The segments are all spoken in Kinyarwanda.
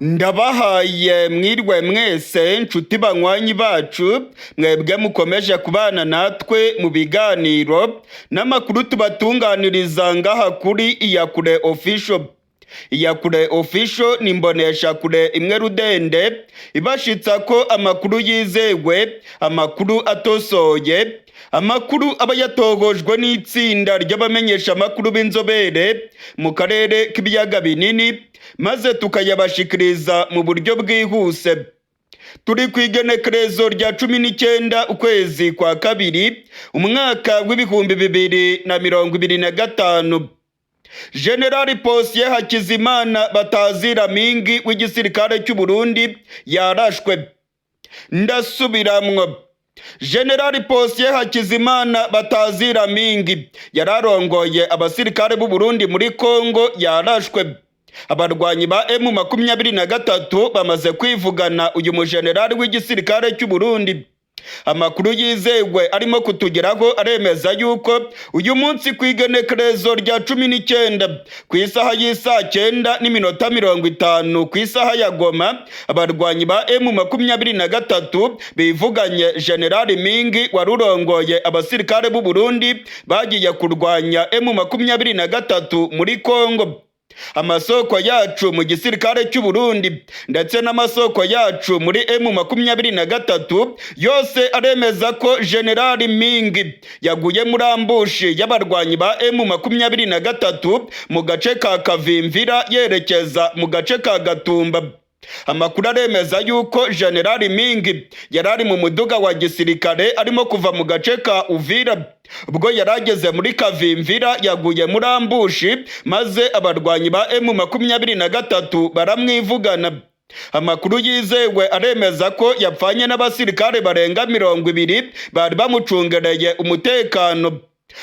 Ndabahaye mwirwe mwese nshuti banywanyi bacu mwebwe mukomeje kubana natwe mu biganiro n'amakuru tubatunganiriza ngaha kuri Iyakure Official. Iyakure Official ni imbonesha kure imwe rudende ibashitsa ko amakuru yizewe, amakuru atosoye, amakuru aba yatogojwe n'itsinda ry'abamenyesha amakuru b'inzobere mu karere k'ibiyaga binini, maze tukayabashikiriza mu buryo bwihuse. Turi ku igenekerezo rya 19 ukwezi kwa kabiri umwaka w'ibihumbi 2025. General Posiyeri Hakizimana Batazira Mingi w'igisirikare cy'u Burundi yarashwe. Ndasubiramwo, General Posiyeri Hakizimana Batazira Mingi yararongoye abasirikare b'u Burundi muri Kongo yarashwe. Abarwanyi ba M23 bamaze kwivugana uyu mujenerali w'igisirikare cy'u Burundi. Amakuru yizewe arimo kutugeraho aremeza yuko uyu munsi ku igenekerezo rya 19 ku isaha y'isa 9:50 ku isaha ya Goma, abarwanyi ba M23 bivuganye General Mingi warurongoye abasirikare b'u Burundi bagiye kurwanya M23 muri Kongo. Amasoko yacu mu gisirikare cy'u Burundi ndetse n'amasoko yacu muri M23 yose aremeza ko General Mingi yaguye muri ambushi y'abarwanyi ba M23 mu gace ka Kavimvira yerekeza mu gace ka Gatumba. Amakuru aremeza yuko General Mingi yarari mu muduga wa gisirikare arimo kuva mu gace ka Uvira. Ubwo yarageze muri Kavimvira yaguye muri ambushi, maze abarwanyi ba M23 baramwivugana. Amakuru yizewe aremeza ko yapfanye n'abasirikare barenga 20 bari bamucungereye umutekano.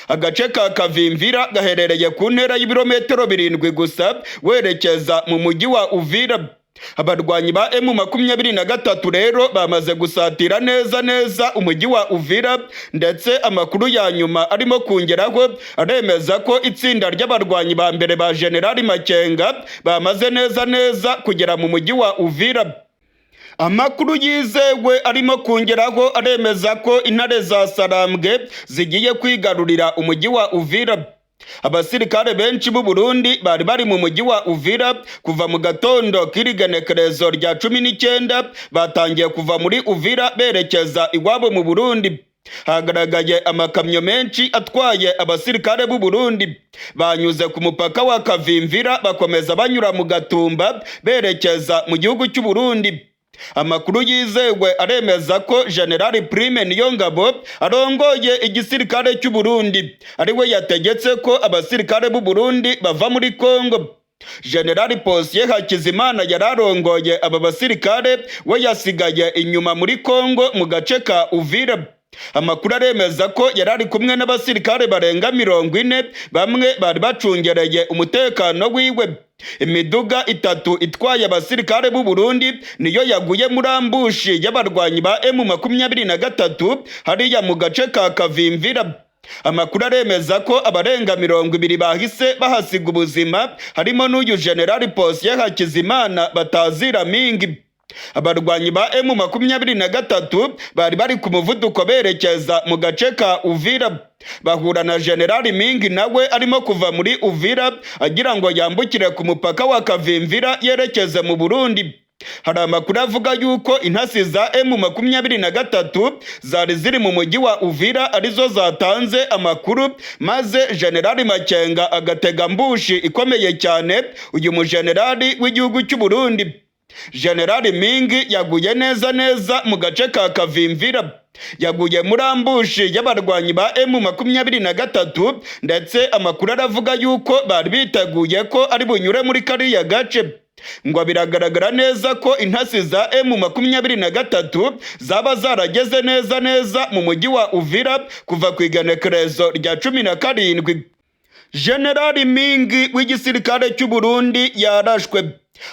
Agace ka Kavimvira gaherereye ku ntera y'ibirometero 7 gusa werekeza mu mujyi wa Uvira. Abarwanyi ba M23 rero bamaze gusatira neza umujyi wa Uvira, ndetse amakuru ya nyuma arimo kungeraho aremeza ko itsinda ry'abarwanyi ba mbere ba General Makenga bamaze neza kugera mu mujyi wa Uvira. Amakuru yizewe arimo kungeraho aremeza ko intare za Sarambwe zigiye kwigarurira umujyi wa Uvira. Abasirikare benshi b'u Burundi bari mu mujyi wa Uvira kuva mu gatondo k'irigenekerezo rya 19 batangiye kuva muri Uvira berekeza iwabo mu Burundi. Hagaragaye amakamyo menshi atwaye abasirikare b'u Burundi, banyuze ku mupaka wa Kavimvira bakomeza banyura mu Gatumba berekeza mu gihugu cy'u Burundi. Amakuru yizewe aremeza ko General Prime Niyongabo arongoye igisirikare cy'u Burundi ariwe yategetse ko abasirikare b'u Burundi bava muri Kongo. General Posiyeri Hakizimana yararongoye aba basirikare, we yasigaye inyuma muri Kongo mu gace ka Uvira. Amakuru aremeza ko yarari kumwe n'abasirikare barenga 40, bamwe bari bacungereye umutekano wiwe. Imiduga 3 itwaye abasirikare b'u Burundi niyo yaguye muri ambushi y'abarwanyi ba M23 hariya mu gace ka Kavimvira. Amakuru aremeza ko abarenga 20 bahise bahasiga ubuzima, harimo n'uyu General Posiyeri Hakizimana Batazira Mingi. Abarwanyi ba M23 bari ku muvuduko berekeza mu gace ka Uvira. Bahura na General Mingi nawe arimo kuva muri Uvira agira ngo yambukire ku mupaka wa Kavimvira yerekeze mu Burundi. Hari amakuru avuga yuko intasi za M23 zari ziri mu mujyi wa Uvira arizo zatanze amakuru, maze General Makenga agatega mbushi ikomeye cyane uyu mujenerali w'igihugu cy'u Burundi. General Mingi yaguye neza mu gace ka Kavimvira. Yaguye muri ambushi y'abarwanyi ba M23, ndetse amakuru aravuga yuko bari biteguye ko ari bunyure muri kariya gace. Ngo biragaragara neza ko intasi za M23 zaba zarageze neza mu mujyi wa Uvira kuva ku igenekerezo rya 17. General Mingi w'igisirikare cy'u Burundi yarashwe.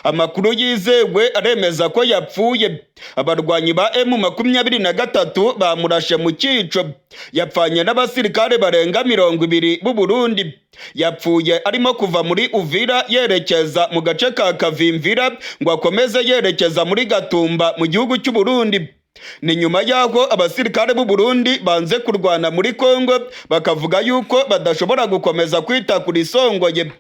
amakuru yizewe aremeza ko yapfuye. Abarwanyi ba M23 bamurashe mu cyico, yapfanye n'abasirikare barenga 20 b'u Burundi. Yapfuye arimo kuva muri Uvira yerekeza mu gace ka Kavimvira ngo akomeze yerekeza muri Gatumba mu gihugu cy'u Burundi. Ni nyuma y'aho abasirikare b'u Burundi banze kurwana muri Kongo bakavuga yuko badashobora gukomeza kwita kuri Songoye.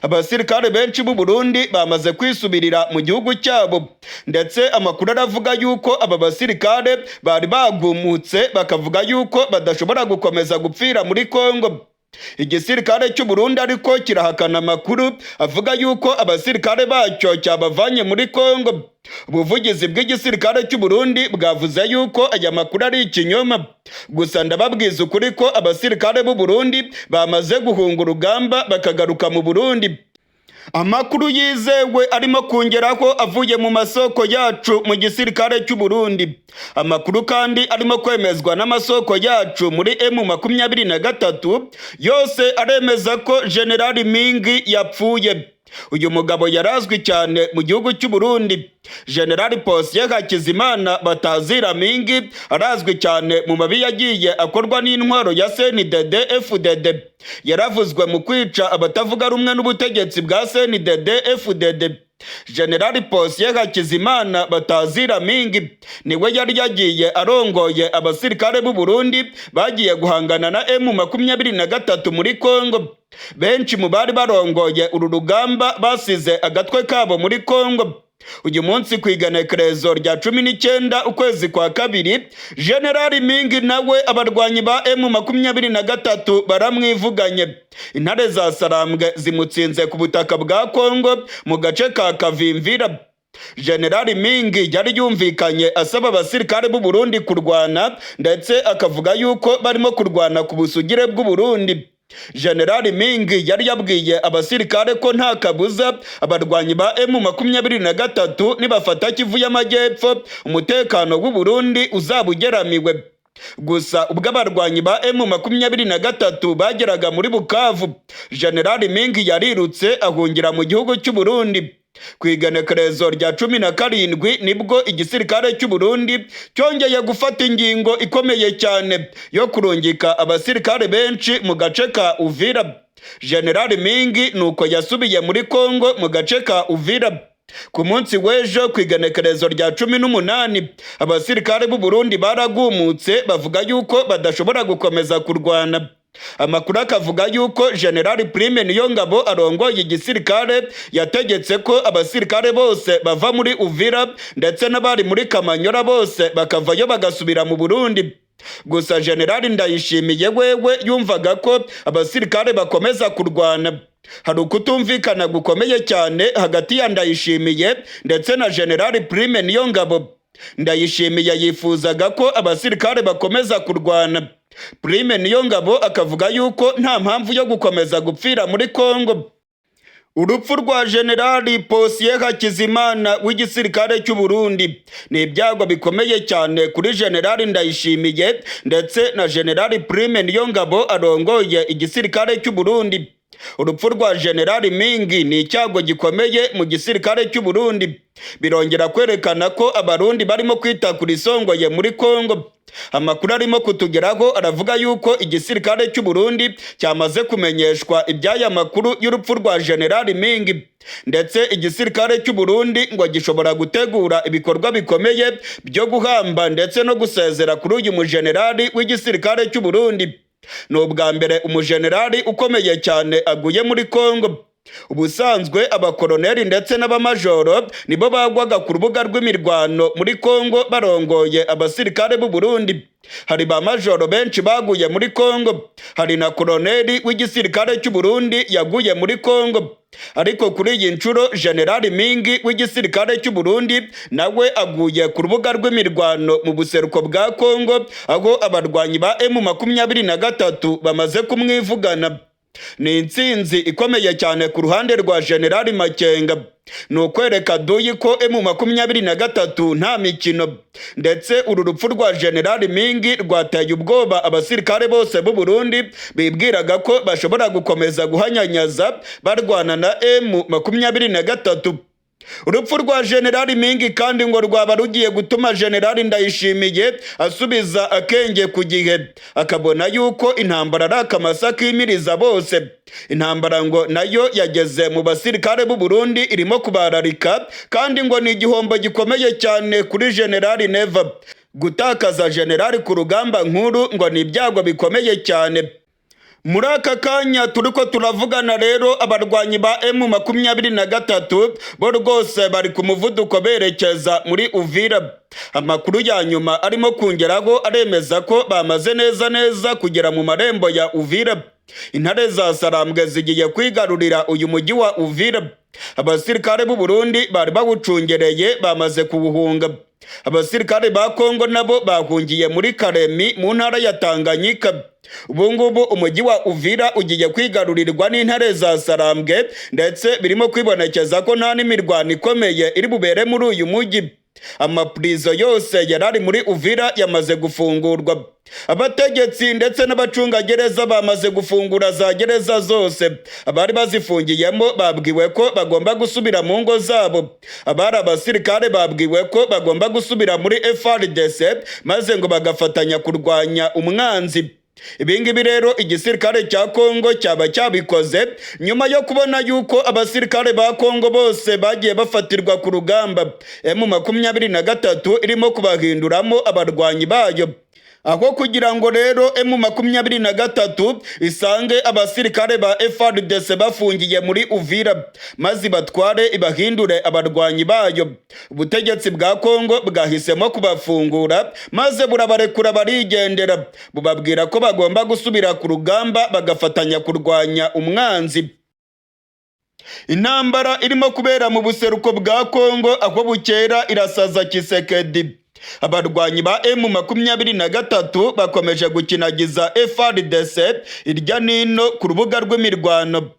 Abasirikare benshi b'u Burundi bamaze kwisubirira mu gihugu cyabo, ndetse amakuru aravuga yuko aba basirikare bari bagumutse bakavuga yuko badashobora gukomeza gupfira muri Kongo. Igisirikare cy'u Burundi ariko kirahakana amakuru avuga yuko abasirikare bacyo cyabavanye muri Kongo. Ubuvugizi bw'igisirikare cy'u Burundi bwavuze yuko aya makuru ari ikinyoma. Gusa ndababwiza ukuri ko abasirikare b'u Burundi bamaze guhunga urugamba bakagaruka mu Burundi. Amakuru yizewe arimo kongeraho avuye mu masoko yacu mu gisirikare cy'u Burundi. Amakuru kandi arimo kwemezwa n'amasoko yacu muri M23 yose aremeza ko General Mingi yapfuye. Uyu mugabo yarazwi cyane mu gihugu cy'u Burundi. General Posiyeri Hakizimana Batazira Mingi arazwi cyane mu mabi yagiye akorwa n'intwaro ya CNDD FDD. Yaravuzwe mu kwica abatavuga rumwe n'ubutegetsi bwa CNDD FDD. General Posiyeri Hakizimana Batazira Mingi niwe yari yagiye arongoye abasirikare b'u Burundi bagiye guhangana na M23 muri Kongo. Benshi mu bari barongoye uru rugamba basize agatwe kabo muri Kongo. Uyu munsi ku igenekerezo rya 19 ukwezi kwa kabiri, General Mingi nawe abarwanyi ba M23 baramwivuganye. Intare za Sarambwe zimutsinze ku butaka bwa Kongo mu gace ka Kavimvira. General Mingi yari yumvikanye asaba abasirikare b'u Burundi kurwana, ndetse akavuga yuko barimo kurwana ku busugire bw'u Burundi. General Mingi yari yabwiye abasirikare ko nta kabuza abarwanyi ba M23 nibafata Kivu y'Amajyepfo umutekano w'u Burundi uzabugeramiwe. Gusa ubwo abarwanyi ba M23 bageraga muri Bukavu, General Mingi yarirutse ahungira mu gihugu cy'u Burundi. Ku igenekerezo rya 17 nibwo igisirikare cy'u Burundi cyongeye gufata ingingo ikomeye cyane yo kurungika abasirikare benshi mu gace ka Uvira. General Mingi nuko yasubiye muri Kongo mu gace ka Uvira. Ku munsi w'ejo ku igenekerezo rya 18 abasirikare b'u Burundi baragumutse bavuga yuko badashobora gukomeza kurwana. Amakuru akavuga yuko General Prime Niyongabo arongoye igisirikare yategetse ko abasirikare bose bava muri Uvira ndetse n'abari muri Kamanyora bose bakavayo bagasubira mu Burundi. Gusa General Ndayishimiye wewe yumvaga ko abasirikare bakomeza kurwana. Hari ukutumvikana gukomeye cyane hagati ya Ndayishimiye ndetse na General Prime Niyongabo. Ndayishimiye yifuzaga ko abasirikare bakomeza kurwana. Prime Niyongabo akavuga yuko nta mpamvu yo gukomeza gupfira muri Kongo. Urupfu rwa General Posiyeri Hakizimana w'igisirikare cy'u Burundi ni ibyago bikomeye cyane kuri General Ndayishimiye ndetse na General Prime Niyongabo arongoye igisirikare cy'u Burundi. Urupfu rwa General Mingi ni icyago gikomeye mu gisirikare cy'u Burundi. Birongera kwerekana ko abarundi barimo kwita kuri Songoye muri Kongo. Amakuru arimo kutugeraho aravuga yuko igisirikare cy'u Burundi cyamaze kumenyeshwa iby'aya makuru y'urupfu rwa General Mingi, ndetse igisirikare cy'u Burundi ngo gishobora gutegura ibikorwa bikomeye byo guhamba ndetse no gusezera kuri uyu mujenerali w'igisirikare cy'u Burundi. Ni ubwa mbere umujenerali ukomeye cyane aguye muri Kongo. Ubusanzwe abakoloneli ndetse n'abamajoro nibo bagwaga ku rubuga rw'imirwano muri Kongo barongoye abasirikare b'u Burundi. Hari ba majoro benshi baguye muri Kongo, hari na koloneli w'igisirikare cy'u Burundi yaguye muri Kongo. Ariko kuri iyi nshuro General Mingi w'igisirikare cy'u Burundi nawe aguye ku rubuga rw'imirwano mu buseruko bwa Kongo, aho abarwanyi ba M23 bamaze kumwivugana. Ni intsinzi ikomeye cyane ku ruhande rwa General Makenga. Ni ukwereka duyi ko M23 nta mikino, ndetse uru rupfu rwa General Mingi rwateye ubwoba abasirikare bose b'u Burundi bibwiraga ko bashobora gukomeza guhanyanyaza barwana na M23. urupfu rwa Generali Mingi kandi ngo rwaba rugiye gutuma Generali Ndayishimiye asubiza akenge ku gihe, akabona yuko intambara ari akamasa kimiriza bose. Intambara ngo nayo yageze mu basirikare b'u Burundi irimo kubararika, kandi ngo ni igihombo gikomeye cyane kuri Generali Neva. Gutakaza Generali ku rugamba nkuru ngo ni ibyago bikomeye cyane. Muri aka kanya turiko turavugana rero abarwanyi ba M23 bo rwose bari ku muvuduko berekeza muri Uvira. Amakuru ya nyuma arimo kongeraho aremeza ko bamaze neza kugera mu marembo ya Uvira. Intare za Sarambwe zigiye kwigarurira uyu mujyi wa Uvira. Abasirikare b'u Burundi bari bawucungereye bamaze kuwuhunga. Abasirikare ba Kongo nabo bahungiye muri Karemi mu ntara ya Tanganyika. Ubu ngubu umujyi wa Uvira ugiye kwigarurirwa n'intare za Sarambwe, ndetse birimo kwibonekeza ko nta n'imirwano ikomeye iri bubere muri uyu mujyi. Amapurizo yose yarari muri Uvira yamaze gufungurwa. Abategetsi ndetse n'abacungagereza bamaze gufungura za gereza zose. Abari bazifungiyemo babwiwe ko bagomba gusubira mu ngo zabo. Abari abasirikare babwiwe ko bagomba gusubira muri FARDC maze ngo bagafatanya kurwanya umwanzi. Ibingibi rero igisirikare cya Kongo cyaba cyabikoze nyuma yo kubona yuko abasirikare ba Kongo bose bagiye bafatirwa ku rugamba. M23 irimo kubahinduramo abarwanyi bayo. Aho kugira ngo rero M23 isange abasirikare ba FARDC bafungiye muri Uvira maze batware ibahindure abarwanyi bayo, ubutegetsi bwa Kongo bwahisemo kubafungura maze burabarekura barigendera, bubabwira ko bagomba gusubira ku rugamba bagafatanya kurwanya umwanzi. Intambara irimo kubera mu buseruko bwa Kongo aho bukera irasaza Kisekedi. Abarwanyi ba M23 bakomeje gukinagiza FARDC irya nino ku rubuga rw'imirwano.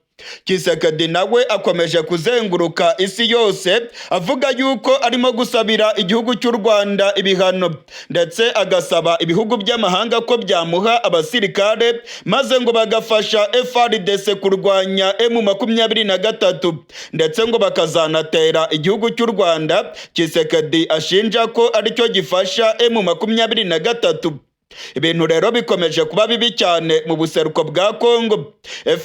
Kisekedi nawe akomeje kuzenguruka isi yose avuga yuko arimo gusabira igihugu cy'u Rwanda ibihano, ndetse agasaba ibihugu by'amahanga ko byamuha abasirikare maze ngo bagafasha FARDC kurwanya M23, ndetse ngo bakazanatera igihugu cy'u Rwanda. Kisekedi ashinja ko aricyo gifasha M23. Ibintu rero bikomeje kuba bibi cyane mu buseruko bwa Kongo.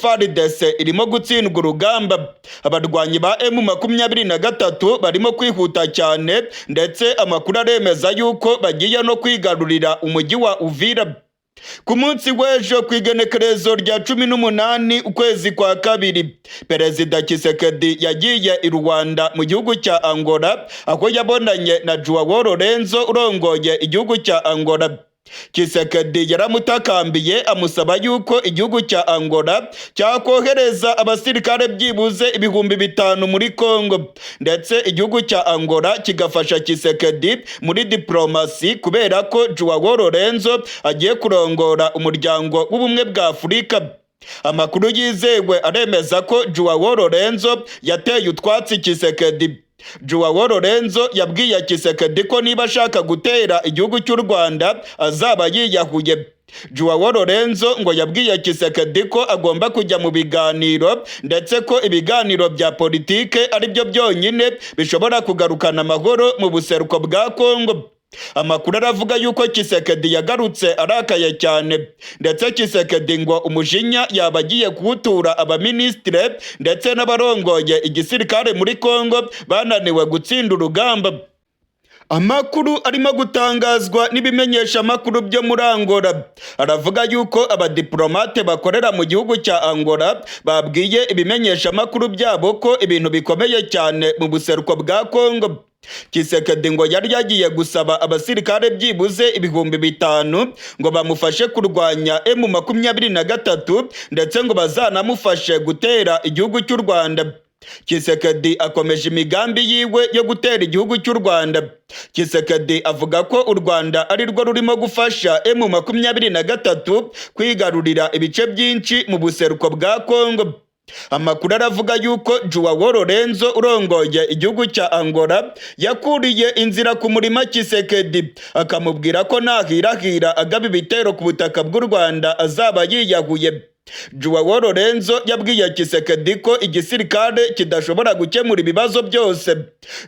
FARDC irimo gutsindwa urugamba. Abarwanyi ba M23 barimo kwihuta cyane, ndetse amakuru aremeza yuko bagiye no kwigarurira umujyi wa Uvira. Ku munsi w'ejo ku igenekerezo rya 18 ukwezi kwa kabiri, Perezida Kisekedi yagiye i Rwanda mu gihugu cya Angola, aho yabonanye na Joao Lorenzo urongoye igihugu cya Angola. Kisekedi yaramutakambiye amusaba yuko igihugu cya Angola cyakohereza abasirikare byibuze 5,000 muri Kongo, ndetse igihugu cya Angola kigafasha Kisekedi muri diplomasi kubera ko Joao Lorenzo agiye kurongora umuryango w'ubumwe bwa Afurika. Amakuru yizewe aremeza ko Joao Lorenzo yateye utwatsi Kisekedi. Joao Lorenzo yabwiye Kisekedi ko niba ashaka gutera igihugu cy'u Rwanda azaba yiyahuye. Joao Lorenzo ngo yabwiye Kisekedi ko agomba kujya mu biganiro, ndetse ko ibiganiro bya politike ari byo byonyine bishobora kugarukana amahoro mu buseruko bwa Kongo. Amakuru aravuga yuko Kisekedi yagarutse arakaye cyane, ndetse Kisekedi ngo umujinya yaba agiye kuwutura abaminisitire ndetse n'abarongoye igisirikare muri Kongo bananiwe gutsinda urugamba. Amakuru arimo gutangazwa n'ibimenyesha amakuru byo muri Angola aravuga yuko abadiplomate bakorera mu gihugu cya Angola babwiye ibimenyesha amakuru byabo ko ibintu bikomeye cyane mu buseruko bwa Kongo. Kisekedi ngo yari yagiye gusaba abasirikare byibuze 5,000 ngo bamufashe kurwanya M23, ndetse ngo bazanamufashe gutera igihugu cy'u Rwanda. Kisekedi akomeje imigambi yiwe yo gutera igihugu cy'u Rwanda. Kisekedi avuga ko u Rwanda ari rwo rurimo gufasha M23 kwigarurira ibice byinshi mu buseruko bwa Kongo. Amakuru aravuga yuko Joao Lorenzo urongoye igihugu cya Angola yakuriye inzira ku murima Kisekedi, akamubwira ko nahirahira agaba ibitero ku butaka bw'u Rwanda azaba yiyahuye. Joao Lorenzo yabwiye Tshisekedi ko igisirikare kidashobora gukemura ibibazo byose.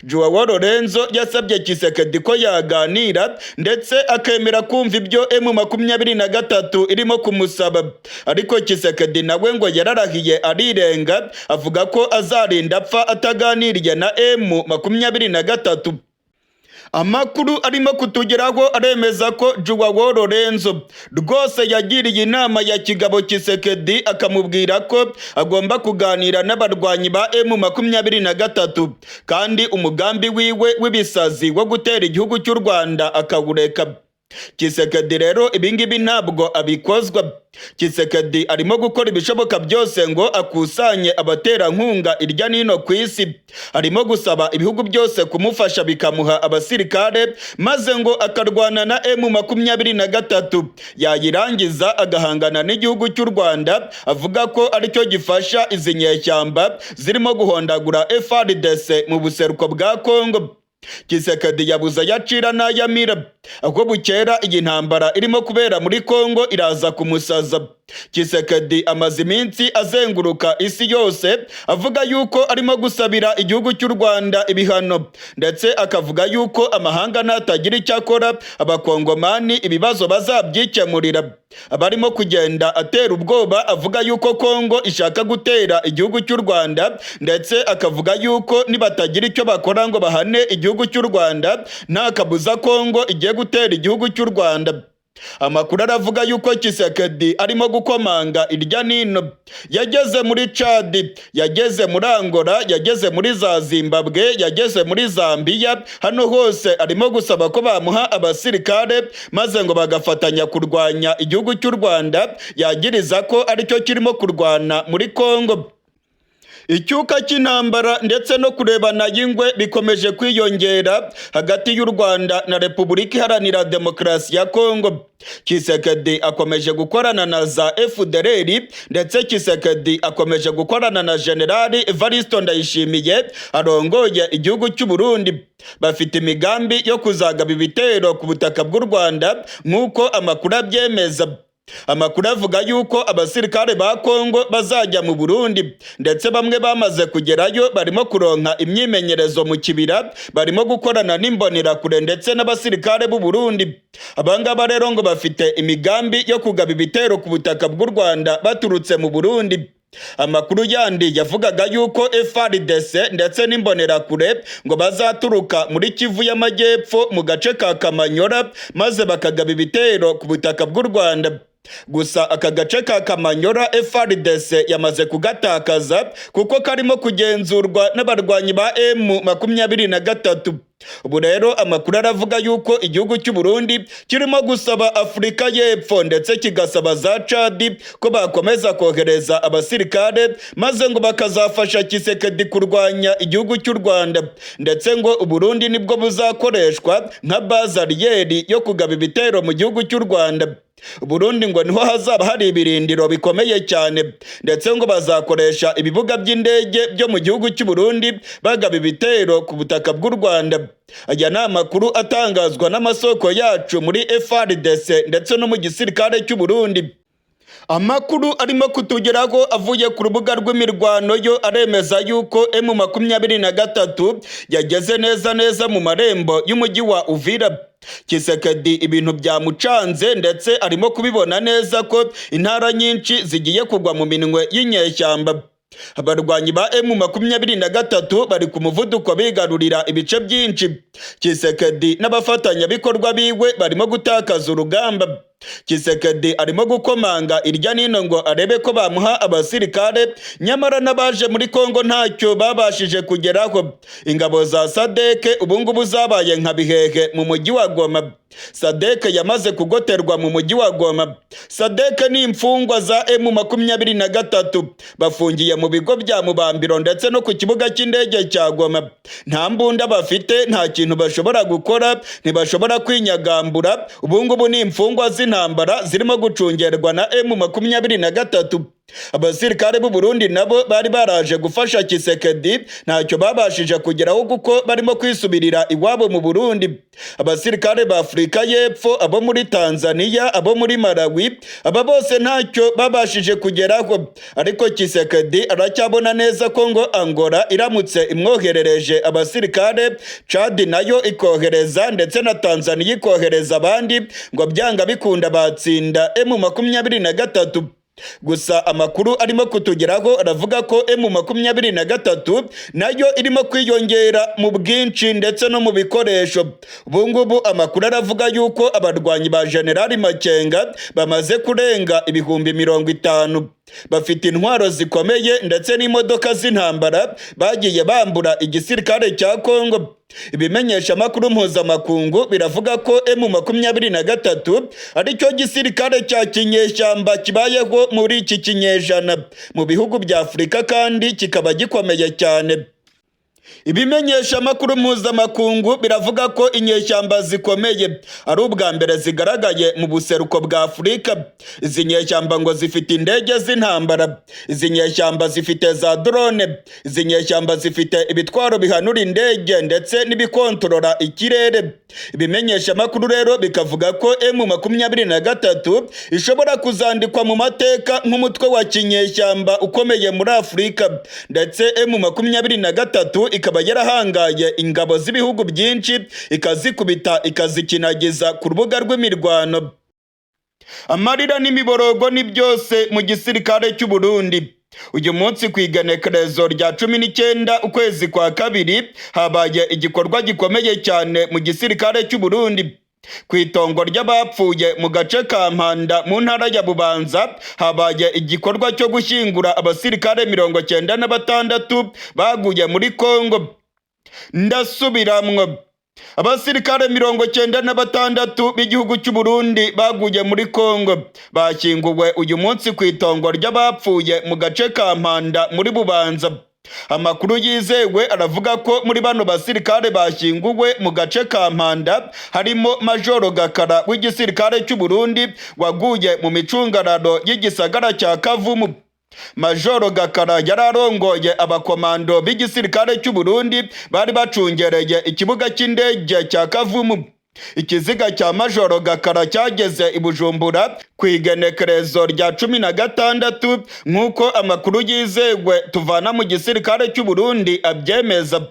Joao Lorenzo yasabye Tshisekedi ko yaganira ndetse akemera kumva ibyo M23 irimo kumusaba, ariko Tshisekedi nawe ngo yararahiye arirenga avuga ko azarinda apfa ataganiriye na M23. Amakuru arimo kutugeraho aremeza ko Joao Lorenzo rwose yagiriye inama ya kigabo Tshisekedi akamubwira ko agomba kuganira n'abarwanyi ba M23 kandi umugambi wiwe w'ibisazi wo gutera igihugu cy'u Rwanda akawureka. Tshisekedi rero ibingibi ntabwo abikozwa. Tshisekedi arimo gukora ibishoboka byose ngo akusanye abaterankunga irya nino ku isi. Arimo gusaba ibihugu byose kumufasha bikamuha abasirikare maze ngo akarwana na M23, yayirangiza agahangana n'igihugu cy'u Rwanda avuga ko aricyo gifasha izi nyeshyamba zirimo guhondagura FARDC mu buseruko bwa Kongo. Tshisekedi yabuze ayacira n'ayamira, aho bukera iyi ntambara irimo kubera muri Kongo iraza kumusaza. Tshisekedi amaze iminsi azenguruka isi yose avuga yuko arimo gusabira igihugu cy'u Rwanda ibihano, ndetse akavuga yuko amahanga natagira icyo akora abakongomani ibibazo bazabyikemurira. Abarimo kugenda atera ubwoba avuga yuko Kongo ishaka gutera igihugu cy'u Rwanda, ndetse akavuga yuko nibatagira icyo bakora ngo bahane igihugu cy'u Rwanda nta kabuza Kongo igiye gutera igihugu cy'u Rwanda. Amakuru aravuga yuko Tshisekedi arimo gukomanga irya nino. Yageze muri Chad, yageze muri Angola, yageze muri za Zimbabwe, yageze muri Zambia. Hano hose arimo gusaba ko bamuha abasirikare maze ngo bagafatanya kurwanya igihugu cy'u Rwanda, yagiriza ko aricyo kirimo kurwana muri Kongo. Icyuka cy'intambara ndetse no kurebana y'ingwe bikomeje kwiyongera hagati y'u Rwanda na Repubulika Iharanira Demokarasi ya Kongo. Tshisekedi akomeje gukorana na za FDLR, ndetse Tshisekedi akomeje gukorana na General Evariste Ndayishimiye arongoye igihugu cy'u Burundi. Bafite imigambi yo kuzagaba ibitero ku butaka bw'u Rwanda nk'uko amakuru abyemeza. Amakuru avuga yuko abasirikare ba Kongo bazajya mu Burundi, ndetse bamwe bamaze kugerayo barimo kuronka imyimenyerezo mu kibira, barimo gukorana n'imbonerakure ndetse n'abasirikare b'u Burundi. Abangaba rero ngo bafite imigambi yo kugaba ibitero ku butaka bw'u Rwanda baturutse mu Burundi. Amakuru yandi yavugaga yuko FARDC ndetse n'imbonerakure ngo bazaturuka muri Kivu y'Amajyepfo mu gace ka Kamanyora maze bakagaba ibitero ku butaka bw'u Rwanda. Gusa aka gace ka Kamanyora FARDC yamaze kugatakaza kuko karimo kugenzurwa n'abarwanyi ba M23. Ubu rero amakuru aravuga yuko igihugu cy'u Burundi kirimo gusaba Afurika y'Epfo ndetse kigasaba za Chad ko bakomeza kohereza abasirikare maze ngo bakazafasha Tshisekedi kurwanya igihugu cy'u Rwanda, ndetse ngo u Burundi nibwo buzakoreshwa nka bazariyeri yo kugaba ibitero mu gihugu cy'u Rwanda. Burundi ngo niho hazaba hari ibirindiro bikomeye cyane, ndetse ngo bazakoresha ibibuga by'indege byo mu gihugu cy'u Burundi bagaba ibitero ku butaka bw'u Rwanda. Aya ni amakuru atangazwa n'amasoko yacu muri FARDC ndetse no mu gisirikare cy'u Burundi. Amakuru arimo kutugeraho avuye ku rubuga rw'imirwano yo aremeza yuko M23 yageze neza mu marembo y'umujyi wa Uvira. Tshisekedi ibintu byamucanze, ndetse arimo kubibona neza ko intara nyinshi zigiye kugwa mu minwe y'inyeshyamba. Abarwanyi ba M23 bari ku muvuduko bigarurira ibice byinshi. Tshisekedi n'abafatanyabikorwa biwe barimo gutakaza urugamba. Tshisekedi arimo gukomanga irya nino ngo arebe ko bamuha abasirikare, nyamara n'abaje muri Kongo ntacyo babashije kugeraho. Ingabo za SADC ubungubu zabaye nka bihehe mu mujyi wa Goma. SADC yamaze kugoterwa mu mujyi wa Goma. SADC ni imfungwa za M23 bafungiye mu bigo bya Mubambiro ndetse no ku kibuga cy'indege cya Goma. Nta mbunda bafite, nta kintu bashobora gukora, ntibashobora kwinyagambura. Ubungubu ni imfungwa z'intambara zirimo gucungerwa na M23. abasirikare b'u Burundi nabo bari baraje gufasha Tshisekedi ntacyo babashije kugeraho kuko barimo kwisubirira iwabo mu Burundi. Abasirikare ba Afurika y'Epfo, abo muri Tanzania, abo muri Malawi, aba bose ntacyo babashije kugeraho, ariko Tshisekedi aracyabona neza ko ngo Angola iramutse imwoherereje abasirikare, Chad nayo ikohereza ndetse na Tanzania ikohereza abandi, ngo byanga bikunda batsinda M23. Gusa amakuru arimo kutugeraho aravuga ko M23 nayo irimo kwiyongera mu bwinshi ndetse no mu bikoresho. Ubungubu amakuru aravuga yuko abarwanyi ba General Makenga bamaze kurenga 50,000. Bafite intwaro zikomeye ndetse n'imodoka z'intambara bagiye bambura igisirikare cya Kongo. Ibimenyesha amakuru mpuzamakungu biravuga ko M23 aricyo gisirikare cya kinyeshyamba kibayeho muri iki kinyejana mu bihugu bya Afurika kandi kikaba gikomeye cyane. Ibimenyesha amakuru mpuzamakungu biravuga ko inyeshyamba zikomeye ari ubwa mbere zigaragaye mu buseruko bwa Afurika. Izi nyeshyamba ngo zifite indege z'intambara, izi nyeshyamba zifite za drone, izi nyeshyamba zifite ibitwaro bihanura indege ndetse n'ibikontorora ikirere. Ibimenyesha amakuru rero bikavuga ko M23 ishobora kuzandikwa mu mateka nk'umutwe wa kinyeshyamba ukomeye muri Afurika, ndetse M23 ikaba yarahangaye ingabo z'ibihugu byinshi ikazikubita ikazikinagiza ku rubuga rw'imirwano. Amarira n'imiborogo ni byose mu gisirikare cy'u Burundi. Uyu munsi ku igenekerezo rya 19 ukwezi kwa kabiri habaye igikorwa gikomeye cyane mu gisirikare cy'u Burundi. Ku itongo ry'abapfuye mu gace ka Mpanda mu ntara ya Bubanza habaye igikorwa cyo gushyingura abasirikare 96 baguye muri Kongo. Ndasubiramwo, abasirikare 96 b'igihugu cy'u Burundi baguye muri Kongo bashyinguwe uyu munsi ku itongo ry'abapfuye mu gace ka Mpanda muri Bubanza. Amakuru yizewe aravuga ko muri bano basirikare bashyinguwe mu gace ka Mpanda harimo Majoro Gakara w'igisirikare cy'u Burundi waguye mu micungararo y'igisagara cya Kavumu. Majoro Gakara yararongoye abakomando b'igisirikare cy'u Burundi bari bacungereye ikibuga cy'indege cya Kavumu. Ikiziga cya Majoro Gakara cyageze i Bujumbura ku igenekerezo rya 16 nk'uko amakuru yizewe tuvana mu gisirikare cy'u Burundi abyemeza.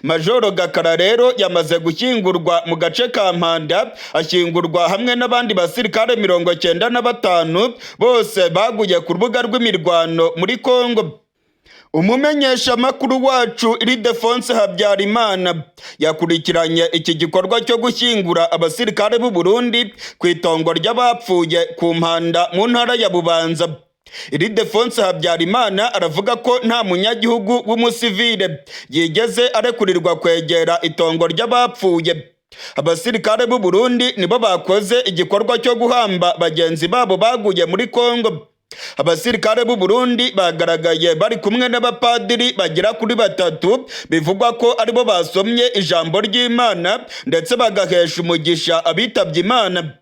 Majoro Gakara rero yamaze gushyingurwa mu gace ka Mpanda, ashyingurwa hamwe n'abandi basirikare 95 bose baguye ku rubuga rw'imirwano muri Kongo. Umumenyesha amakuru wacu Ildefonse Habyarimana yakurikiranye iki gikorwa cyo gushyingura abasirikare b'u Burundi ku itongo ry'abapfuye ku Mpanda mu ntara ya Bubanza. Ildefonse Habyarimana aravuga ko nta munyagihugu w'umusivile yigeze arekurirwa kwegera itongo ry'abapfuye. Abasirikare b'u Burundi nibo bakoze igikorwa cyo guhamba bagenzi babo baguye muri Kongo. Abasirikare b'u Burundi bagaragaye bari kumwe n'abapadiri bagera kuri 3 bivugwa ko aribo basomye ijambo ry'Imana ndetse bagahesha umugisha abitabye Imana.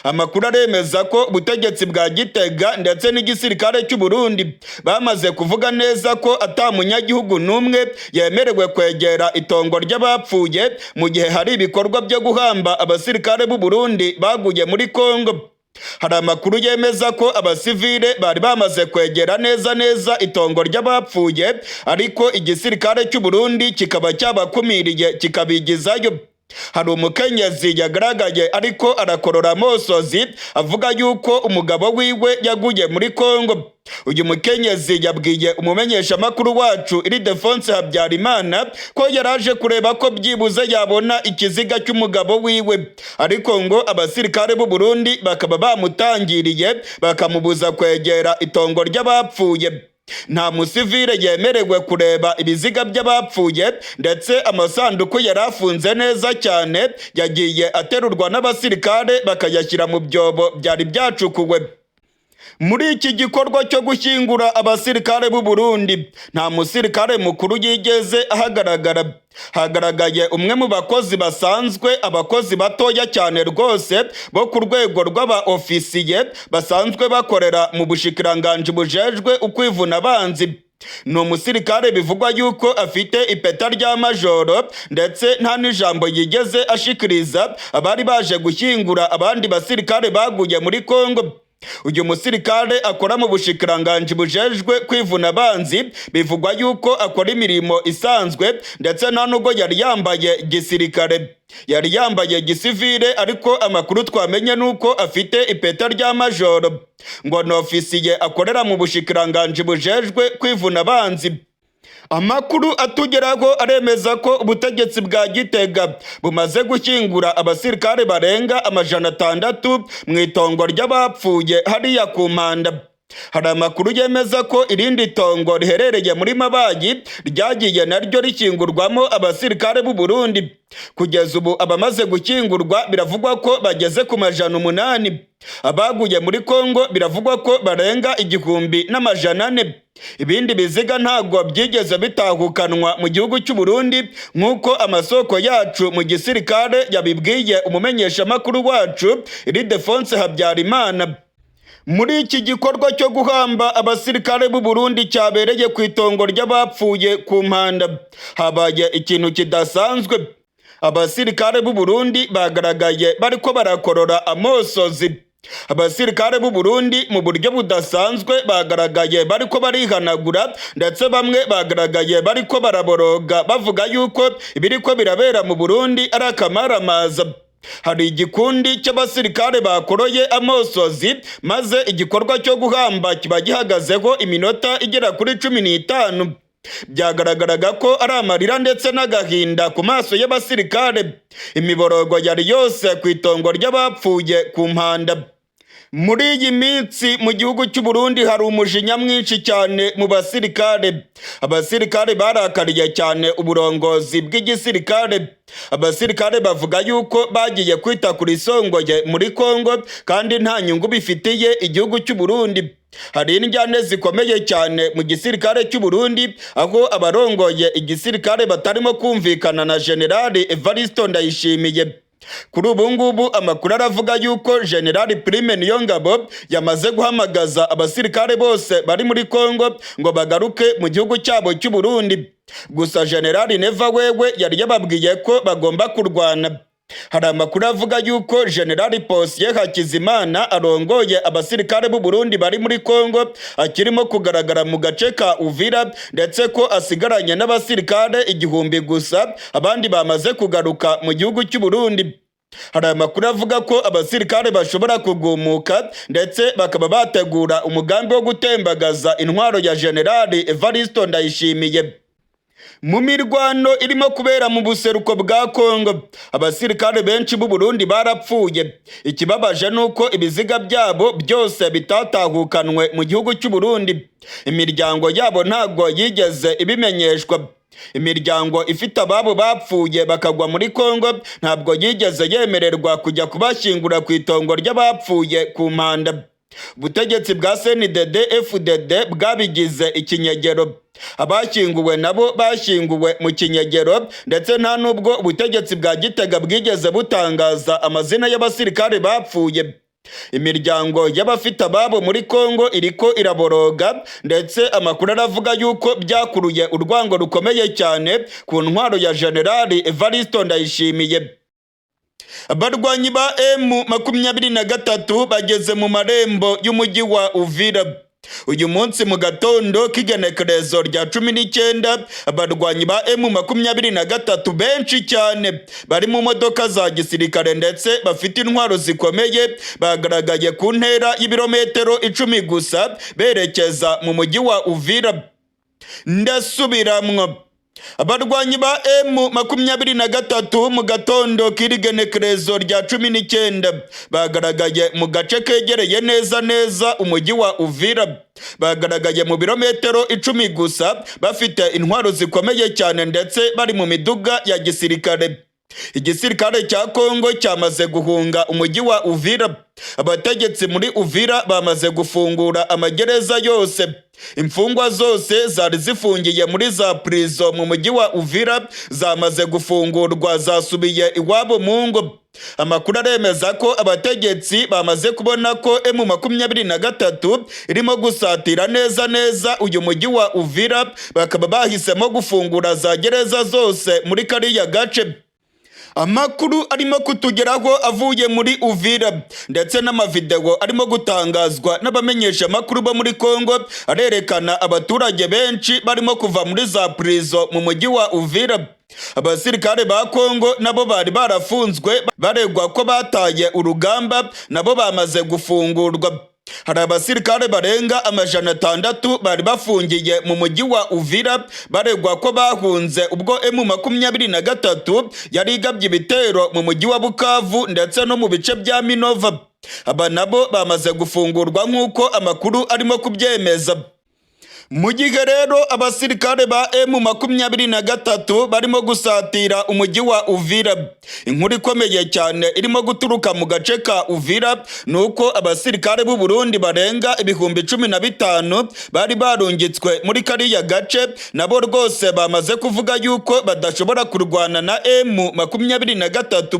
Amakuru aremeza ko ubutegetsi bwa Gitega ndetse n'igisirikare cy'u Burundi bamaze kuvuga neza ko atamunyagihugu n'umwe yemerewe kwegera itongo ry'abapfuye mu gihe hari ibikorwa byo guhamba abasirikare b'u Burundi baguye muri Kongo. Hari amakuru yemeza ko abasivile bari bamaze kwegera neza itongo ry'abapfuye, ariko igisirikare cy'u Burundi kikaba cyabakumiriye kikabigizayo. Hari umukenyezi yagaragaye ariko arakorora amosozi avuga yuko umugabo wiwe yaguye muri Kongo. Uyu mukenyezi yabwiye umumenyesha makuru wacu Ildefonse Habyarimana ko yaraje kureba ko byibuze yabona ikiziga cy'umugabo wiwe, ariko ngo abasirikare b'u Burundi bakaba bamutangiriye bakamubuza kwegera itongo ry'abapfuye. Nta musivile yemerewe kureba ibiziga by'abapfuye, ndetse amasanduku yarafunze neza cyane yagiye aterurwa n'abasirikare bakayashyira mu byobo byari byacukuwe. Muri iki gikorwa cyo gushyingura abasirikare b'u Burundi nta musirikare mukuru yigeze ahagaragara. Hagaragaye umwe mu bakozi basanzwe, abakozi batoya cyane rwose bo ku rwego rw'aba ofisiye basanzwe bakorera mu bushikiranganji bujejwe ukwivuna abanzi. Ni umusirikare bivugwa yuko afite ipeta rya majoro ndetse nta n'ijambo yigeze ashikiriza abari baje gushyingura abandi basirikare baguye muri Kongo. Uyu musirikare akora mu bushikiranganji bujejwe kwivuna abanzi, bivugwa yuko akora imirimo isanzwe ndetse nta nubwo yari yambaye gisirikare, yari yambaye gisivile, ariko amakuru twamenye nuko afite ipeta rya majoro, ngo ni ofisiye akorera mu bushikiranganji bujejwe kwivuna abanzi. Amakuru atugeraho aremeza ko ubutegetsi bwa Gitega bumaze gushyingura abasirikare barenga 600 mu itongo ry'abapfuye hariya ku Mpanda. Hari amakuru yemeza ko irindi tongo riherereye muri Mabayi ryagiye naryo rishyingurwamo abasirikare b'u Burundi. Kugeza ubu abamaze gushyingurwa biravugwa ko bageze ku 800. Abaguye muri Kongo biravugwa ko barenga 1400. Ibindi biziga ntabwo byigeze bitahukanwa mu gihugu cy'u Burundi nk'uko amasoko yacu mu gisirikare yabibwiye umumenyeshamakuru wacu Ildefonse Habyarimana. Muri iki gikorwa cyo guhamba abasirikare b'u Burundi cyabereye ku itongo ry'abapfuye ku Mpanda, habaye ikintu kidasanzwe. Abasirikare b'u Burundi bagaragaye bariko barakorora amosozi. Abasirikare b'u Burundi mu buryo budasanzwe bagaragaye bariko barihanagura, ndetse bamwe bagaragaye bariko baraboroga bavuga yuko ibiriko birabera mu Burundi ari akamaramaza. Hari igikundi cy'abasirikare bakoroye amosozi, maze igikorwa cyo guhamba kiba gihagazeho iminota igera kuri 15. Byagaragaraga ko ari amarira ndetse n'agahinda ku maso y'abasirikare. Imiborogo yari yose ku itongo ry'abapfuye ku Mpanda. Muri iyi minsi mu gihugu cy'u Burundi hari umujinya mwinshi cyane mu basirikare. Abasirikare barakariye cyane uburongozi bw'igisirikare. Abasirikare bavuga yuko bagiye kwita kuri songoye muri Kongo kandi nta nyungu bifitiye igihugu cy'u Burundi. Hari injyane zikomeye cyane mu gisirikare cy'u Burundi, aho abarongoye igisirikare batarimo kumvikana na General Evariste Ndayishimiye. Kuri ubu ngubu amakuru aravuga yuko General Prime Niyongabo yamaze guhamagaza abasirikare bose bari muri Kongo ngo bagaruke mu gihugu cyabo cy'u Burundi. Gusa General Neva wewe yari yababwiye ko bagomba kurwana. Hari amakuru avuga yuko General Posye Hakizimana arongoye abasirikare b'u Burundi bari muri Kongo akirimo kugaragara mu gace ka Uvira, ndetse ko asigaranye n'abasirikare 1000 gusa, abandi bamaze kugaruka mu gihugu cy'u Burundi. Hari amakuru avuga ko abasirikare bashobora kugumuka ndetse bakaba bategura umugambi wo gutembagaza intwaro ya General Evariste Ndayishimiye. Mu mirwano irimo kubera mu buseruko bwa Kongo, abasirikare benshi b'u Burundi barapfuye. Ikibabaje nuko ibiziga byabo byose bitatahukanwe mu gihugu cy'u Burundi. Imiryango yabo ntago yigeze ibimenyeshwa. Imiryango ifite ababo bapfuye bakagwa muri Kongo ntabwo yigeze yemererwa kujya kubashyingura ku itongo ry'abapfuye ku Mpanda. Ubutegetsi bwa CNDD FDD bwabigize ikinyegero. Abashyinguwe nabo bashyinguwe mu kinyegero, ndetse nta nubwo ubutegetsi bwa Gitega bwigeze butangaza amazina y'abasirikare bapfuye. Imiryango y'abafite ababo muri Kongo iriko iraboroga, ndetse amakuru aravuga yuko byakuruye urwango rukomeye cyane ku ntwaro ya General Evariste Ndayishimiye. Abarwanyi ba M23 bageze mu marembo y'umujyi wa Uvira. Uyu munsi mu gatondo k'igenekerezo rya 19, abarwanyi ba M23 benshi cyane bari mu modoka za gisirikare ndetse bafite intwaro zikomeye bagaragaye ku ntera y'ibirometero 10 gusa berekeza mu mujyi wa Uvira. Ndasubiramwo, abarwanyi ba M23 mu gatondo k'igenekerezo rya 19 bagaragaye mu gace kegereye neza umujyi wa Uvira. Bagaragaye mu birometero 10 gusa bafite intwaro zikomeye cyane ndetse bari mu miduga ya gisirikare. igisirikare cya Kongo cyamaze guhunga umujyi wa Uvira. Abategetsi muri Uvira bamaze gufungura amagereza yose. Imfungwa zose zari zifungiye muri za prison mu mujyi wa Uvira zamaze gufungurwa, zasubiye iwabo mu ngo. Amakuru aremeza ko abategetsi bamaze kubona ko M23 irimo gusatira neza uyu mujyi wa Uvira, bakaba bahisemo gufungura za gereza zose muri kariya gace. Amakuru arimo kutugeraho avuye muri Uvira ndetse n'amavideo arimo gutangazwa n'abamenyesha amakuru bo muri Kongo arerekana abaturage benshi barimo kuva muri za prison mu mujyi wa Uvira. Abasirikare ba Kongo nabo bari barafunzwe baregwa ko bataye urugamba, nabo bamaze gufungurwa. Hari abasirikare barenga 600 bari bafungiye mu mujyi wa Uvira baregwa ko bahunze ubwo M23 yari igabye ibitero mu mujyi wa Bukavu ndetse no mu bice bya Minova. Aba nabo bamaze gufungurwa nk'uko amakuru arimo kubyemeza. Mu gihe rero abasirikare ba M23 barimo gusatira umujyi wa Uvira, inkuru ikomeye cyane irimo guturuka mu gace ka Uvira nuko abasirikare b'u Burundi barenga 15,000 bari barungitswe muri kariya gace, nabo rwose bamaze kuvuga yuko badashobora kurwana na M23.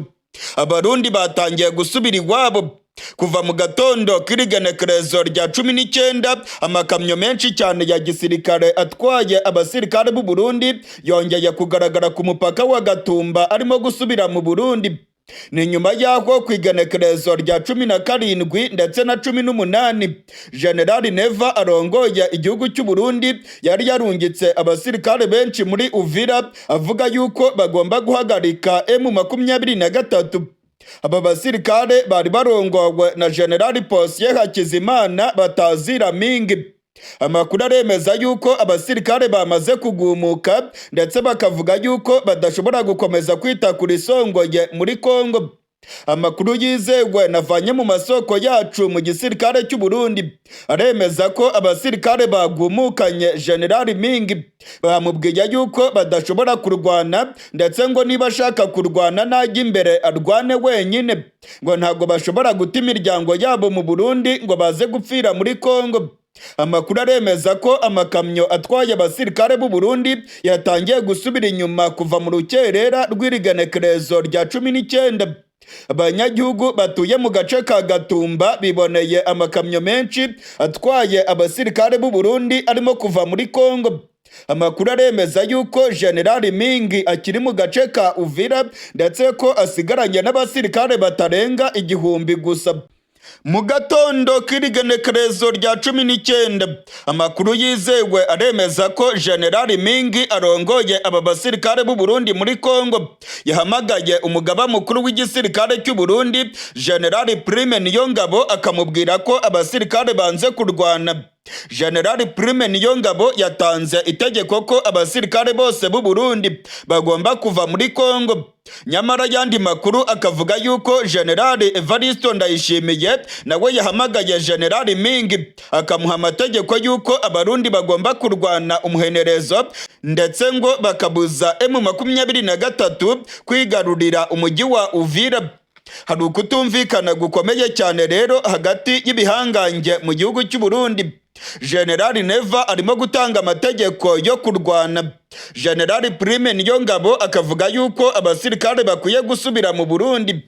Abarundi batangiye gusubira iwabo. Kuva mu gatondo k'irigenekerezo rya 19, amakamyo menshi cyane ya gisirikare atwaye abasirikare b'u Burundi yongeye kugaragara ku mupaka wa Gatumba arimo gusubira mu Burundi. Ni nyuma y'aho ku igenekerezo rya 17 ndetse na 18 General Neva arongoye igihugu cy'u Burundi yari yarungitse abasirikare benshi muri Uvira avuga yuko bagomba guhagarika M23. Aba basirikare bari barongowe na General Posiyeri Hakizimana Batazira Mingi. Amakuru aremeza yuko abasirikare bamaze kugumuka ndetse bakavuga yuko badashobora gukomeza kwita kuri Songoye muri Kongo. Amakuru yizewe navanye mu masoko yacu mu gisirikare cy'u Burundi aremeza ko abasirikare bagumukanye General Mingi bamubwiye yuko badashobora kurwana, ndetse ngo niba ashaka kurwana najya imbere arwane wenyine, ngo ntago bashobora guta imiryango yabo mu Burundi ngo baze gupfira muri Kongo. Amakuru aremeza ko amakamyo atwaye abasirikare b'u Burundi yatangiye gusubira inyuma kuva mu rukerera rw'irigenekerezo rya 19. Abanyagihugu batuye mu gace ka Gatumba biboneye amakamyo menshi atwaye abasirikare b'u Burundi arimo kuva muri Kongo. Amakuru aremeza yuko General Mingi akiri mu gace ka Uvira ndetse ko asigaranye n'abasirikare batarenga 1,000 gusa. Mu gatondo k'irigenekerezo rya 19, amakuru yizewe aremeza ko General Mingi arongoye aba basirikare b'u Burundi muri Kongo yahamagaye umugaba mukuru w'igisirikare cy'u Burundi General Prime Niyongabo akamubwira ko abasirikare banze kurwana. General Prime Niyongabo yatanze itegeko ko abasirikare bose b'u Burundi bagomba kuva muri Kongo. Nyamara yandi makuru akavuga yuko General Evaristo Ndayishimiye nawe yahamagaye General Mingi akamuha amategeko yuko abarundi bagomba kurwana umuhenerezo, ndetse ngo bakabuza M23 kwigarurira umujyi wa Uvira. Hari ukutumvikana gukomeye cyane rero hagati y'ibihangange mu gihugu cy'u Burundi. General Neva arimo gutanga amategeko yo kurwana. General Prime Niyongabo akavuga yuko abasirikare bakwiye gusubira mu Burundi.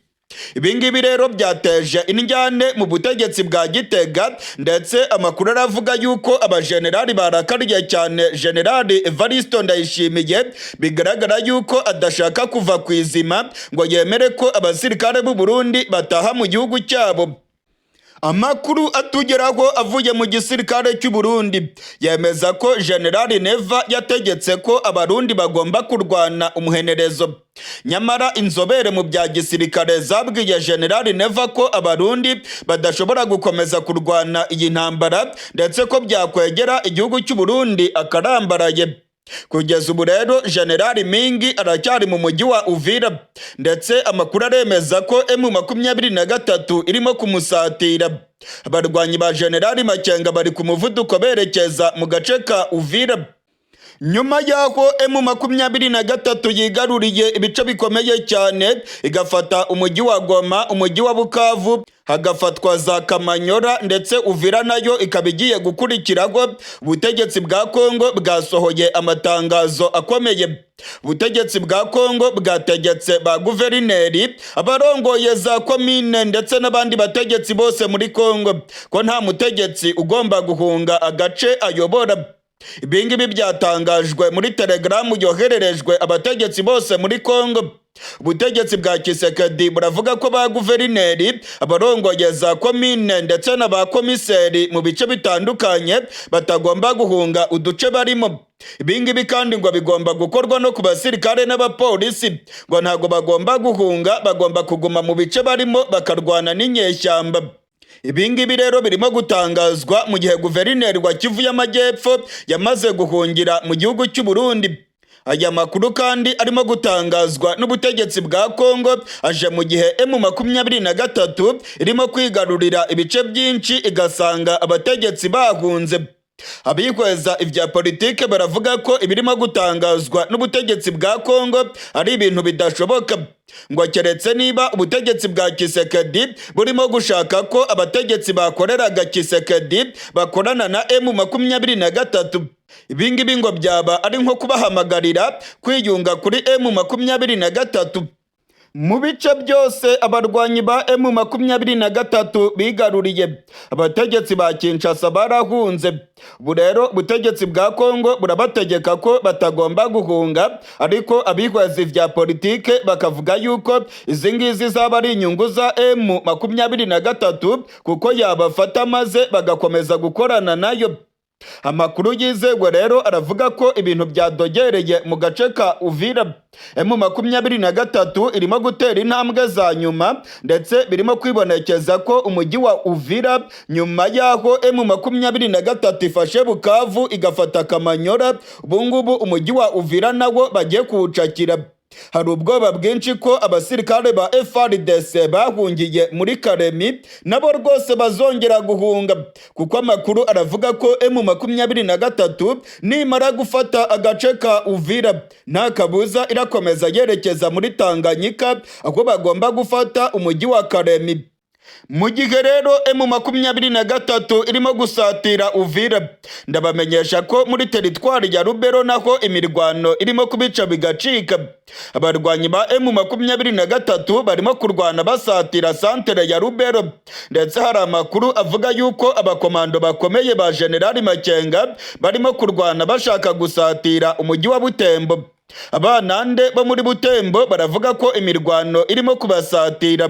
Ibingibi rero byateje injyane mu butegetsi bwa Gitega, ndetse amakuru aravuga yuko abajenerali barakariye cyane General Evaristo Ndayishimiye, bigaragara yuko adashaka kuva ku izima ngo yemere ko abasirikare b'u Burundi bataha mu gihugu cyabo. Amakuru atugeraho avuye mu gisirikare cy'u Burundi yemeza ko General Neva yategetse ko abarundi bagomba kurwana umuhenerezo. Nyamara inzobere mu bya gisirikare zabwiye General Neva ko abarundi badashobora gukomeza kurwana iyi ntambara, ndetse ko byakwegera igihugu cy'u Burundi akarambaraye. Kugeza ubu rero General Mingi aracyari mu mujyi wa Uvira, ndetse amakuru aremeza ko M23 irimo kumusatira. Abarwanyi ba General Makenga bari ku muvuduko berekeza mu gace ka Uvira. nyuma y'aho M23 yigaruriye ibice bikomeye cyane igafata umujyi wa Goma, umujyi wa Bukavu, hagafatwa za Kamanyora ndetse Uvira nayo ikaba igiye gukurikiraho, ubutegetsi bwa Kongo bwasohoye amatangazo akomeye. Ubutegetsi bwa Kongo bwategetse ba guverineri, abarongoye za komine ndetse n'abandi bategetsi bose muri Kongo ko nta mutegetsi ugomba guhunga agace ayobora. Ibingibi byatangajwe muri Telegram yohererejwe abategetsi bose muri Kongo. Ubutegetsi bwa Kisekedi buravuga ko ba guverineri, abarongoye za komine ndetse n'aba komiseri mu bice bitandukanye batagomba guhunga uduce barimo. Ibingibi kandi ngo bigomba gukorwa no ku basirikare n'abapolisi, ngo ntago bagomba guhunga, bagomba kuguma mu bice barimo bakarwana n'inyeshyamba. Ibingibi rero birimo gutangazwa mu gihe guverineri wa Kivu y'Amajyepfo yamaze guhungira mu gihugu cy'u Burundi. Aya makuru kandi arimo gutangazwa n'ubutegetsi bwa Kongo aje mu gihe M23 irimo kwigarurira ibice byinshi igasanga abategetsi bahunze. Abihweza ibya politike baravuga ko ibirimo gutangazwa n'ubutegetsi bwa Kongo ari ibintu bidashoboka, ngo keretse niba ubutegetsi bwa Kisekedi burimo gushaka ko abategetsi bakoreraga Kisekedi bakorana na M23. Ibingibi ngo byaba ari nko kubahamagarira kwiyunga kuri M23. Mu bice byose abarwanyi ba M23 bigaruriye, abategetsi ba Kinshasa barahunze. Ubu rero ubutegetsi bwa Kongo burabategeka ko batagomba guhunga, ariko abihweza vya politike bakavuga yuko izi ngizi zaba ari inyungu za M23 kuko yabafata maze bagakomeza gukorana nayo. Amakuru yizewe rero aravuga ko ibintu byadogereye mu gace ka Uvira. M23 irimo gutera intambwe za nyuma ndetse birimo kwibonekeza ko umujyi wa Uvira nyuma y'aho M23 ifashe Bukavu igafata Kamanyora, ubungubu umujyi wa Uvira nawo bagiye kuwucakira. Hari ubwoba bwinshi ko abasirikare ba FARDC bahungiye muri Karemi nabo rwose bazongera guhunga, kuko amakuru aravuga ko M23 nimara gufata agace ka Uvira nta kabuza irakomeza yerekeza muri Tanganyika, aho bagomba gufata umujyi wa Karemi. Mu gihe rero M23 irimo gusatira Uvira, ndabamenyesha ko muri teritwari ya Rubero naho imirwano irimo kubica bigacika. Abarwanyi ba M23 barimo kurwana basatira santere ya Rubero, ndetse hari amakuru avuga yuko abakomando bakomeye ba General Makenga barimo kurwana bashaka gusatira umujyi wa Butembo. Abanande bo muri Butembo baravuga ko imirwano irimo kubasatira.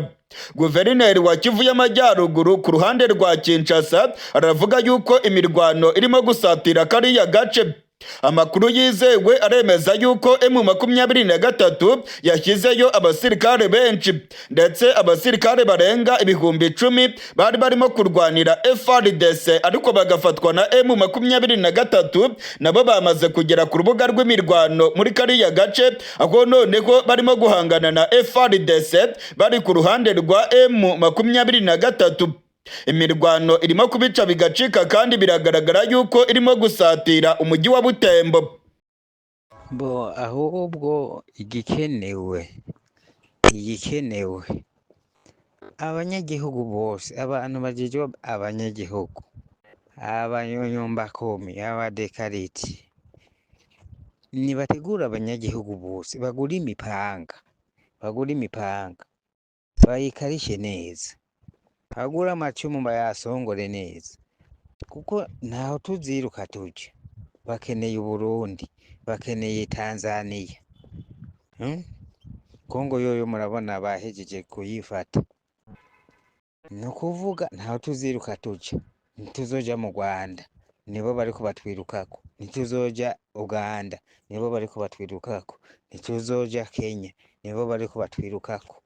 Guverineri wa Kivu y'Amajyaruguru ku ruhande rwa Kinshasa aravuga yuko imirwano irimo gusatira kariya gace. Amakuru yizewe aremeza yuko M23 yashyizeyo abasirikare benshi, ndetse abasirikare barenga ibihumbi 10 bari barimo kurwanira FARDC ariko bagafatwa na M23, nabo bamaze kugera ku rubuga rw'imirwano muri kariya gace, aho noneho barimo guhangana na FARDC bari ku ruhande rwa M23. Imirwano irimo kubica bigacika kandi biragaragara yuko irimo gusatira umujyi wa Butembo. Ahubwo igikenewe abanyagihugu bose, abantu bajejwe abanyagihugu, abanyonyombakomi, abadekariti, nibategura abanyagihugu bose bagura imipanga bayikarishe neza, bagura amacumu bayasongore neza, kuko ntaho tuziruka tuje. Bakeneye Burundi, bakeneye Tanzania, Kongo yoyo murabona bahejeje kuyifata. Ni ukuvuga ntaho tuziruka tuje. Ntituzoja mu Rwanda, nibo bariko batwirukako. Ntituzoja Uganda, nibo bariko batwirukako. Ntituzoja Kenya, nibo bariko batwirukako.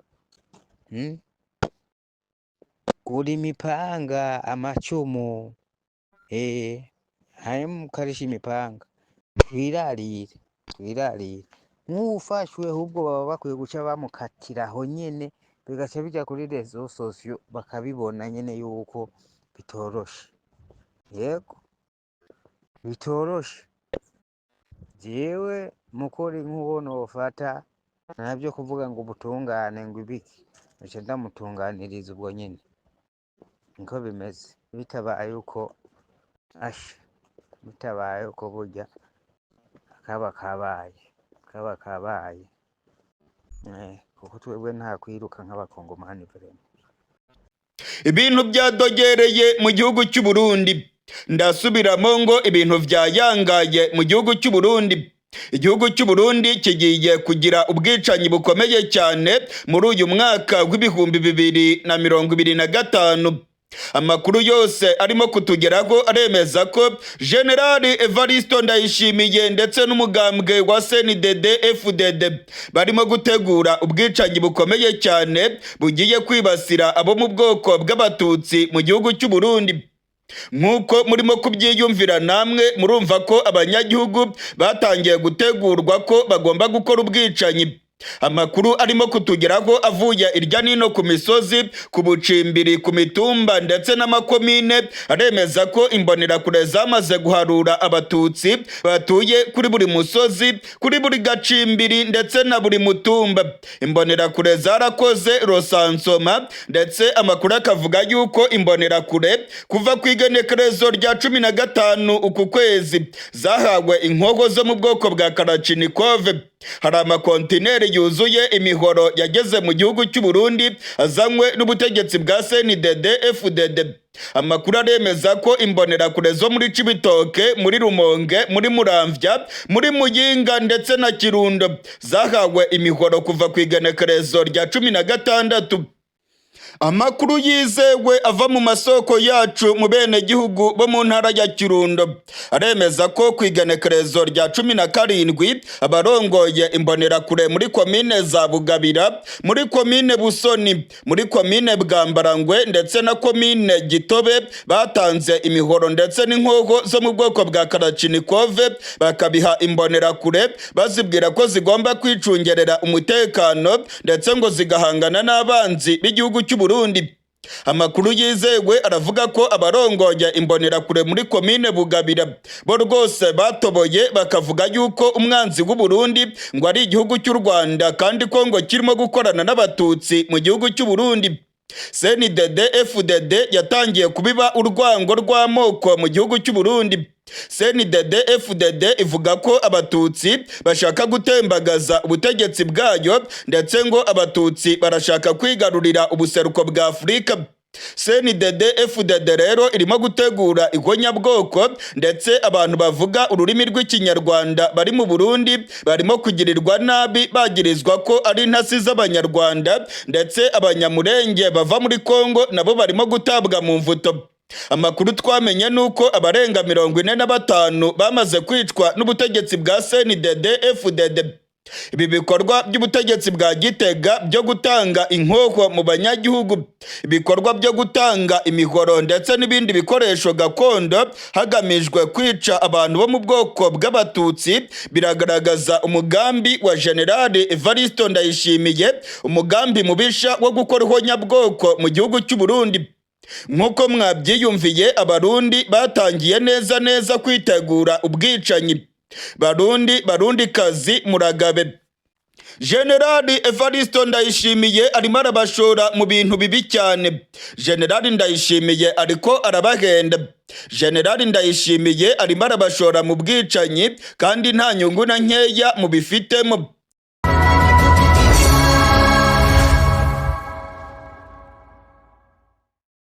Gura imipanga, amacumu, mukarisha imipanga, twirarire. Nk'ufashwe ahubwo baba bakwiye guca bamukatiraho nyene, bigaca bija kuri rezo sosiyo bakabibona nyene yuko bitoroshe. Yego, bitoroshe. jewe mukuri nk'uwo nofata ntabyo kuvuga ngo ubutungane ngo ibiki, nca ndamutunganiriza ubwo nyine niko bimeze. Bitabaye uko bitabaye uko burya kaba kabaye kuko twebwe nta kwiruka nk'abakongomani vrema. Ibintu byadogereye mu gihugu cy'u Burundi. Ndasubiramo ngo ibintu byayangaye mu gihugu cy'u Burundi. Igihugu cy'u Burundi kigiye kugira ubwicanyi bukomeye cyane muri uyu mwaka w'ibihumbi 2025. Amakuru yose arimo kutugeraho aremeza ko General Evariste Ndayishimiye ndetse n'umugambwe wa CNDD-FDD barimo gutegura ubwicanyi bukomeye cyane bugiye kwibasira abo mu bwoko bw'abatutsi mu gihugu cy'u Burundi. Nk'uko murimo kubyiyumvira namwe murumva ko abanyagihugu batangiye gutegurwa ko bagomba gukora ubwicanyi. Amakuru arimo kutugeraho avuye irya nino ku misozi, ku bucimbiri, ku mitumba ndetse n'amakomine aremeza ko imbonerakure zamaze guharura abatutsi batuye kuri buri musozi, kuri buri gacimbiri ndetse na buri mutumba. Imbonerakure zarakoze rosansoma ndetse amakuru akavuga yuko imbonerakure kuva ku igenekerezo rya 15 uku kwezi zahawe inkoho zo mu bwoko bwa Kalashnikov. Hari amakontineri yuzuye imihoro yageze mu gihugu cy'u Burundi azanywe n'ubutegetsi bwa CNDD-FDD. Amakuru aremeza ko imbonerakure zo muri Cibitoke, muri Rumonge, muri Muramvya, muri Muyinga ndetse na Kirundo zahawe imihoro kuva ku igenekerezo rya 16. Amakuru yizewe ava mu masoko yacu mu bene gihugu bo mu ntara ya Kirundo aremeza ko ku igenekerezo rya 17 abarongoye imbonerakure muri komine za Bugabira, muri komine Busoni, muri komine Bwambarangwe ndetse na komine Gitobe batanze imihoro ndetse n'inkoho zo mu bwoko bwa Kalashnikov bakabiha imbonerakure bazibwira ko zigomba kwicungerera umutekano ndetse ngo zigahangana n'abanzi b'igihugu cy'u Burundi. Amakuru yizewe aravuga ko abarongoye imbonerakure muri komine Bugabira bo rwose batoboye bakavuga yuko umwanzi w'u Burundi ngo ari igihugu cy'u Rwanda kandi ko ngo kirimo gukorana n'abatutsi mu gihugu cy'u Burundi. CNDD-FDD yatangiye kubiba urwango rw'amoko mu gihugu cy'u Burundi. CNDD-FDD ivuga ko abatutsi bashaka gutembagaza ubutegetsi bwayo ndetse ngo abatutsi barashaka kwigarurira ubuseruko bwa Afurika. CNDD-FDD rero irimo gutegura ihonyabwoko ndetse abantu bavuga ururimi rw'ikinyarwanda bari mu Burundi barimo kugirirwa nabi bagirizwa ko ari intasi z'abanyarwanda ndetse abanyamurenge bava muri Kongo nabo barimo gutabwa mu mvuto. Amakuru twamenye nuko abarenga 45 bamaze kwicwa n'ubutegetsi bwa CNDD-FDD. Ibi bikorwa by'ubutegetsi bwa Gitega byo gutanga inkoho mu banyagihugu, ibikorwa byo gutanga imihoro ndetse n'ibindi bikoresho gakondo hagamijwe kwica abantu bo mu bwoko bw'abatutsi biragaragaza umugambi wa General Evariste Ndayishimiye, umugambi mubisha wo gukora ihonyabwoko mu gihugu cy'u Burundi. Nk'uko mwabyiyumviye abarundi batangiye neza kwitegura ubwicanyi. Barundi kazi muragabe. General Evariste Ndayishimiye arimo arabashora mu bintu bibi cyane. General Ndayishimiye ariko arabahenda. General Ndayishimiye arimo arabashora mu bwicanyi kandi nta nyungu na nkeya mu bifitemo.